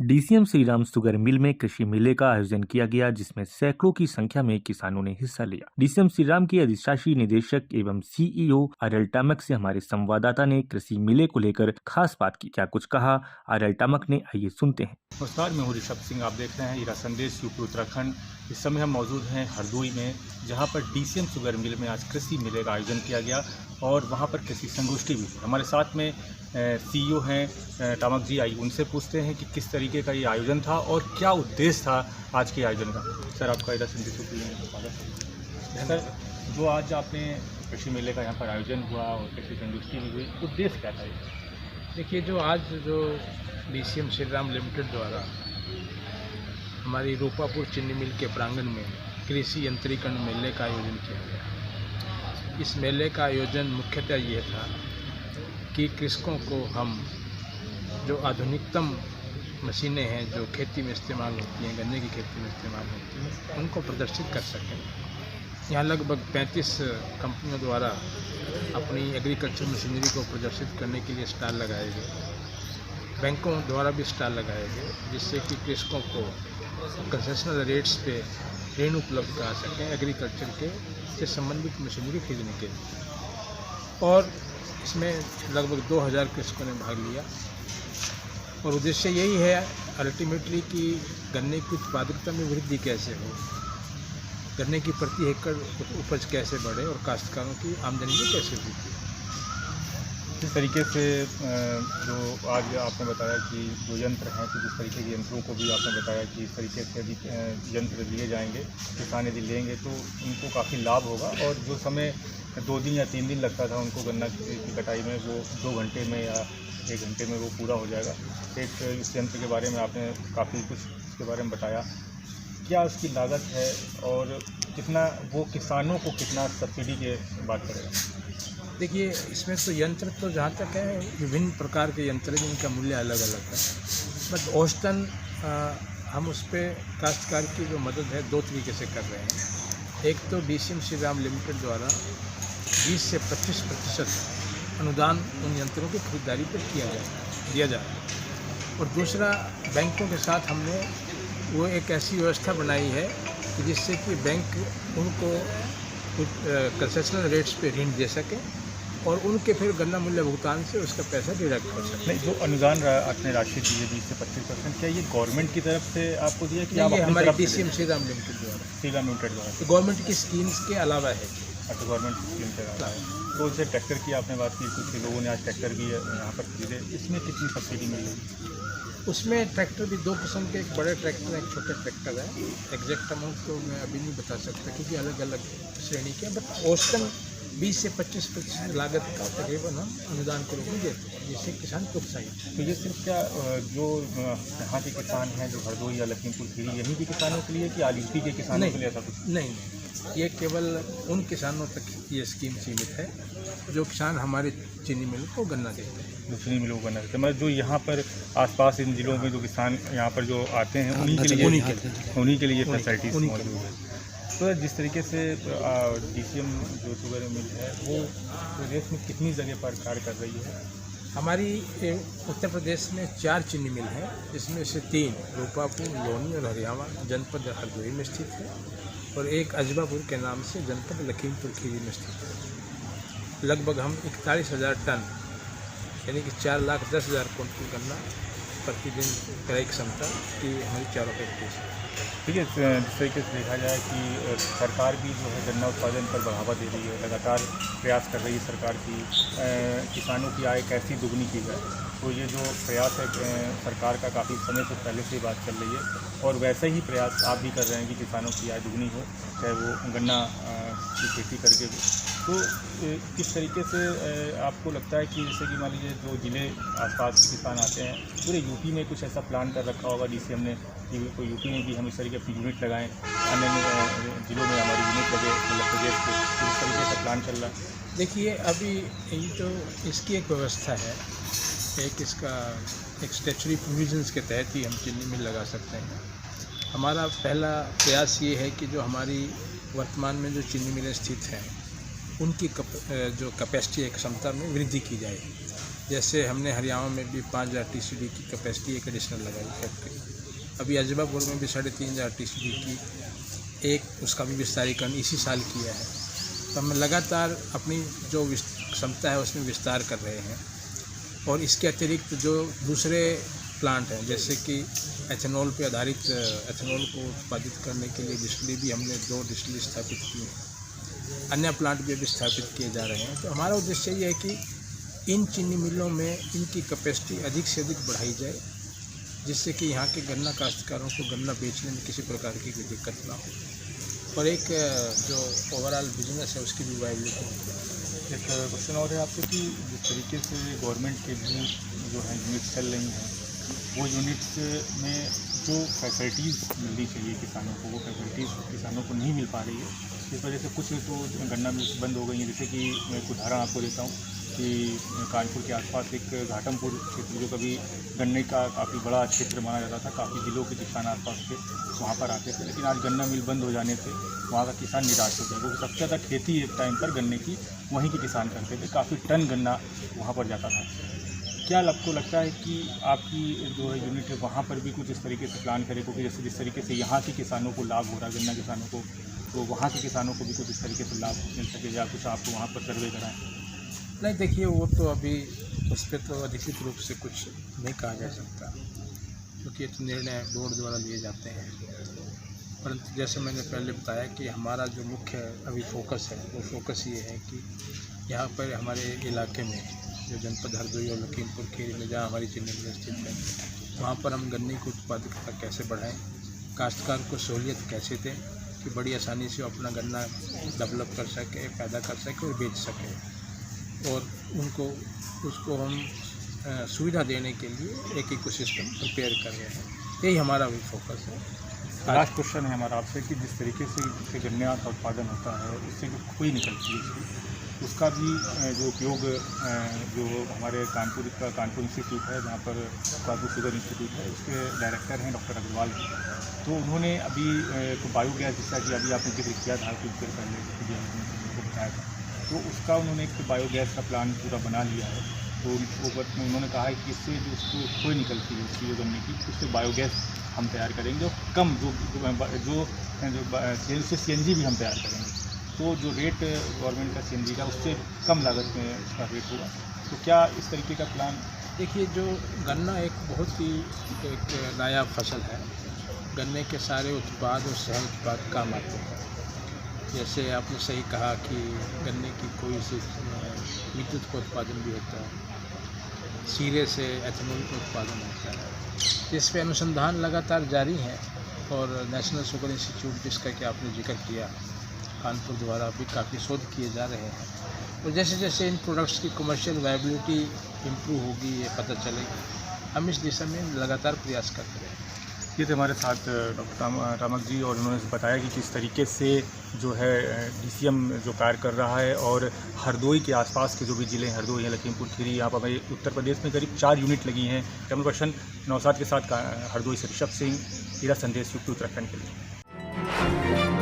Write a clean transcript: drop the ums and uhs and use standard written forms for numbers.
DCM Shriram sugar mill में कृषि मेले का आयोजन किया गया, जिसमें सैकड़ों की संख्या में किसानों ने हिस्सा लिया। डीसीएम श्रीराम के अधिशासी निदेशक एवं सीईओ आरएल टामक से हमारे संवाददाता ने कृषि मेले को लेकर खास बात की। क्या कुछ कहा आरएल टामक ने, आइए सुनते हैं। नमस्कार, मैं हूँ ऋषभ सिंह। आप देख रहे हैं ईरा संदेश यूपी उत्तराखंड। इस समय हम मौजूद हैं हरदोई में, जहाँ पर डीसीएम शुगर मिल में आज कृषि मेले का आयोजन किया गया और वहाँ पर कृषि संगोष्ठी भी। हमारे साथ में सीईओ हैं टामक जी, आई उनसे पूछते हैं कि किस तरीके का ये आयोजन था और क्या उद्देश्य था आज के आयोजन का। सर, आपका ईरा संदेश यूपी। सर, जो आज आपने कृषि मेले का यहाँ पर आयोजन हुआ और कृषि संगोष्ठी भी हुई, उद्देश्य क्या था? देखिए, जो डीसीएम श्रीराम लिमिटेड द्वारा हमारी रूपापुर चीनी मिल के प्रांगण में कृषि यंत्रीकरण मेले का आयोजन किया गया। इस मेले का आयोजन मुख्यतः ये था कि कृषकों को हम जो आधुनिकतम मशीनें हैं जो खेती में इस्तेमाल होती हैं, गन्ने की खेती में इस्तेमाल होती हैं, उनको प्रदर्शित कर सकें। यहाँ लगभग 35 कंपनियों द्वारा अपनी एग्रीकल्चर मशीनरी को प्रदर्शित करने के लिए स्टॉल लगाए गए। बैंकों द्वारा भी स्टॉल लगाए गए, जिससे कि कृषकों को कंसेशनल रेट्स पे ऋण उपलब्ध करा सकें एग्रीकल्चर के से संबंधित मशीनरी खरीदने के लिए। और इसमें लगभग 2000 कृषकों ने भाग लिया और उद्देश्य यही है अल्टीमेटली कि गन्ने की उत्पादकता में वृद्धि कैसे हो, गन्ने की प्रति एकड़ उपज कैसे बढ़े और काश्तकारों की आमदनी में कैसे वृद्धि। जिस तरीके से जो आज आपने बताया कि जो यंत्र हैं, तो जिस तरीके के यंत्रों को भी आपने बताया कि इस तरीके से यदि यंत्र लिए जाएंगे, किसान यदि लेंगे तो उनको काफ़ी लाभ होगा। और जो समय 2 दिन या 3 दिन लगता था उनको गन्ना की कटाई में, वो 2 घंटे में या 1 घंटे में वो पूरा हो जाएगा। एक इस यंत्र के बारे में आपने काफ़ी कुछ इसके बारे में बताया। क्या उसकी लागत है और कितना वो किसानों को कितना सब्सिडी के बात करेगा? देखिए, इसमें तो यंत्र तो जहाँ तक है विभिन्न प्रकार के यंत्र हैं जिनका मूल्य अलग अलग है, बट औसतन हम उस पर काश्तकार की जो मदद है 2 तरीके से कर रहे हैं। एक तो डीसीएम श्रीराम लिमिटेड द्वारा 20 से 25% अनुदान उन यंत्रों की खरीदारी पर दिया जा रहा है। और दूसरा, बैंकों के साथ हमने वो एक ऐसी व्यवस्था बनाई है कि जिससे कि बैंक उनको कंसेशनल रेट्स पे ऋण दे सके और उनके फिर गन्ना मूल्य भुगतान से उसका पैसा डिडक्ट कर सकते। नहीं, जो अनुदान आपने राशि दी है 20 से 25%, क्या ये गवर्नमेंट की तरफ से आपको दिया कि ये हमारे डीसीएम श्रीराम लिमिटेड द्वारा तो गवर्नमेंट की स्कीम्स के अलावा है। अच्छा, गवर्नमेंट स्कीम के अलावा है। तो जैसे ट्रैक्टर की आपने बात की, कुछ लोगों ने आज ट्रैक्टर भी यहाँ पर खरीदे, इसमें कितनी सब्सिडी मिल रही? उसमें ट्रैक्टर भी 2 किस्म के, एक बड़े ट्रैक्टर एक छोटे ट्रैक्टर है। एग्जैक्ट अमाउंट तो मैं अभी नहीं बता सकता क्योंकि अलग अलग श्रेणी के, बट औसतन 20 से 25% लागत का तकरीबन हम अनुदान के रूप में देते हैं, जिससे किसान प्रोत्साहित। तो ये सिर्फ क्या जो यहाँ के किसान हैं, जो हरदोई या लखीमपुर खीरी, यहीं के किसानों के लिए कि आल यूपी के किसानों के लिए ऐसा कुछ? नहीं, ये केवल उन किसानों तक ये स्कीम सीमित है जो किसान हमारे चीनी मिल को गन्ना देते हैं। जो चीनी मिलों को गन्ना देते हैं, मतलब जो यहाँ पर आसपास इन जिलों में जो किसान यहाँ पर जो आते हैं उन्हीं के लिए फैसिलिटीज़ मौजूद है। तो जिस तरीके से डीसीएम जो शुगर मिल है वो प्रदेश में कितनी जगह पर कार्य कर रही है? हमारी उत्तर प्रदेश में 4 चीनी मिल हैं, जिसमें से 3 रूपापुर, लोनी और हरियाणा जनपद हरदोई में स्थित है और एक अजबापुर के नाम से जनपद लखीमपुर खीरी में स्थित है। लगभग हम 41,000 टन यानी कि 4,10,000 कुंटल गन्ना प्रतिदिन क्रय क्षमता की हमारी 4 फैक्ट्रीज है। ठीक है, जिस तरीके से देखा जाए कि सरकार भी जो है गन्ना उत्पादन पर बढ़ावा दे रही है, लगातार प्रयास कर रही है सरकार की किसानों की आय कैसी दुगनी की जाए। तो ये जो प्रयास है सरकार का, काफ़ी समय से पहले से बात चल रही है और वैसे ही प्रयास आप भी कर रहे हैं कि किसानों की आय दुगनी हो, चाहे वो गन्ना की खेती करके हो। तो किस तरीके से आपको लगता है कि जैसे कि मान लीजिए जो ज़िले आसपास के किसान आते हैं, पूरे यूपी में कुछ ऐसा प्लान कर रखा होगा डीसीएम ने कि तो यूपी में भी हम इस तरीके की यूनिट लगाएं, अन्य जिलों में हमारी यूनिट लगे, मतलब प्रदेश के, तो इस तरीके का प्लान चल रहा है? देखिए, अभी ये तो इसकी एक व्यवस्था है, एक स्टैच्यूटरी प्रोविजंस के तहत ही हम चीनी मिल लगा सकते हैं। हमारा पहला प्रयास ये है कि जो हमारी वर्तमान में जो चीनी मिलें स्थित हैं उनकी जो कैपेसिटी है, क्षमता में वृद्धि की जाए। जैसे हमने हरियाणा में भी 5000 TCD की कैपेसिटी एक एडिशनल लगाई फैक्ट्री। अभी अजबापुर में भी 3500 TCD की एक उसका भी विस्तारीकरण इसी साल किया है। तो हम लगातार अपनी जो क्षमता है उसमें विस्तार कर रहे हैं। और इसके अतिरिक्त जो दूसरे प्लांट हैं, जैसे कि एथेनॉल पे आधारित एथेनॉल को उत्पादित करने के लिए डिस्टिलरी भी हमने 2 डिस्टिलरी स्थापित की हैं। अन्य प्लांट भी अभी स्थापित किए जा रहे हैं। तो हमारा उद्देश्य ये है कि इन चीनी मिलों में इनकी कैपेसिटी अधिक से अधिक बढ़ाई जाए, जिससे कि यहाँ के गन्ना काश्तकारों को गन्ना बेचने में किसी प्रकार की कोई दिक्कत ना हो और एक जो ओवरऑल बिजनेस है उसकी भी वायबिलिटी हो। एक क्वेश्चन और है आपसे कि जिस तरीके से गवर्नमेंट के भी जो है यूनिट्स चल रही हैं, वो यूनिट्स में जो फैसिलिटीज़ मिलनी चाहिए किसानों को, वो फैसिलिटीज़ किसानों को नहीं मिल पा रही है। इस वजह से कुछ तो गन्ना मिल्स बंद हो गई हैं। जैसे कि मैं एक उदाहरण आपको देता हूँ कि कानपुर के आसपास एक घाटमपुर क्षेत्र, जो कभी गन्ने का काफ़ी बड़ा क्षेत्र माना जाता था, काफ़ी जिलों के किसान आसपास के वहाँ पर आते थे, लेकिन आज गन्ना मिल बंद हो जाने से वहाँ का किसान निराश हो गया, क्योंकि सबसे ज़्यादा खेती एक टाइम पर गन्ने की वहीं के किसान करते थे। काफ़ी टन गन्ना वहाँ पर जाता था। क्या आपको लगता है कि आपकी जो है यूनिट है वहाँ पर भी कुछ इस तरीके से प्लान करे, क्योंकि जैसे जिस तरीके से यहाँ के किसानों को लाभ हो रहा है गन्ना किसानों को, तो वहाँ के किसानों को भी कुछ इस तरीके से लाभ मिल सके, या कुछ आपको वहाँ पर सर्वे कराएं? नहीं, देखिए वो तो अभी उस पर तो अधिकृत रूप से कुछ नहीं कहा जा सकता, क्योंकि ये निर्णय बोर्ड द्वारा लिए जाते हैं। परंतु जैसे मैंने पहले बताया कि हमारा जो मुख्य अभी फोकस है, वो फोकस ये है कि यहाँ पर हमारे इलाके में जो जनपद हरदोई और लखीमपुर खीरी में जहाँ हमारी चीनी मिल स्थित है, वहाँ पर हम गन्ने की उत्पादकता कैसे बढ़ाएं, काश्तकार को सहूलियत कैसे दें कि बड़ी आसानी से अपना गन्ना डेवलप कर सके, पैदा कर सके और बेच सके, और उनको उसको हम सुविधा देने के लिए एक इकोसिस्टम प्रिपेयर कर रहे हैं। यही हमारा भी फोकस है। लास्ट क्वेश्चन है हमारा आपसे कि जिस तरीके से गन्ने का उत्पादन होता है, उससे जो खोई निकलती है उसका भी जो उपयोग जो हमारे कानपुर इंस्टीट्यूट है, जहाँ पर कानपुर शुगर इंस्टीट्यूट है, उसके डायरेक्टर हैं डॉक्टर अग्रवाल, तो उन्होंने अभी बायोगैस, जैसा कि अभी आपने जिक्र किया था कुछ देर पहले को बताया था, तो उसका उन्होंने एक बायोगैस का प्लान पूरा बना लिया है। तो उन्होंने कहा है कि इससे जो उसको खोई निकलती है उसकी जो गन्ने की, उससे बायोगैस हम तैयार करेंगे और कम जो CNG भी हम तैयार करेंगे। तो जो रेट गवर्नमेंट का CNG का, उससे कम लागत में उसका रेट होगा। तो क्या इस तरीके का प्लान? देखिए, जो गन्ना एक बहुत ही एक नायाब फसल है। गन्ने के सारे उत्पाद और सह उत्पाद काम आते हैं। जैसे आपने सही कहा कि गन्ने की कोई से विद्युत का उत्पादन भी होता है, सीरे से एथेनॉल का उत्पादन होता है। इस पे अनुसंधान लगातार जारी है और नेशनल शुगर इंस्टीट्यूट, जिसका कि आपने जिक्र किया, कानपुर द्वारा भी काफ़ी शोध किए जा रहे हैं। और जैसे जैसे इन प्रोडक्ट्स की कमर्शियल वायबिलिटी इम्प्रूव होगी, ये पता चलेगी, हम इस दिशा में लगातार प्रयास करते हैं। ये थे हमारे साथ डॉक्टर रामक जी, और उन्होंने बताया कि किस तरीके से जो है DCM जो कार्य कर रहा है, और हरदोई के आसपास के जो भी ज़िले हैं, हरदोई है, लखीमपुर खीरी, यहाँ पर उत्तर प्रदेश में करीब 4 यूनिट लगी हैं। कैमरा पर्सन नौसाद के साथ हरदोई से ऋषभ सिंह, हीरा संदेश, यूपी उत्तराखंड के लिए।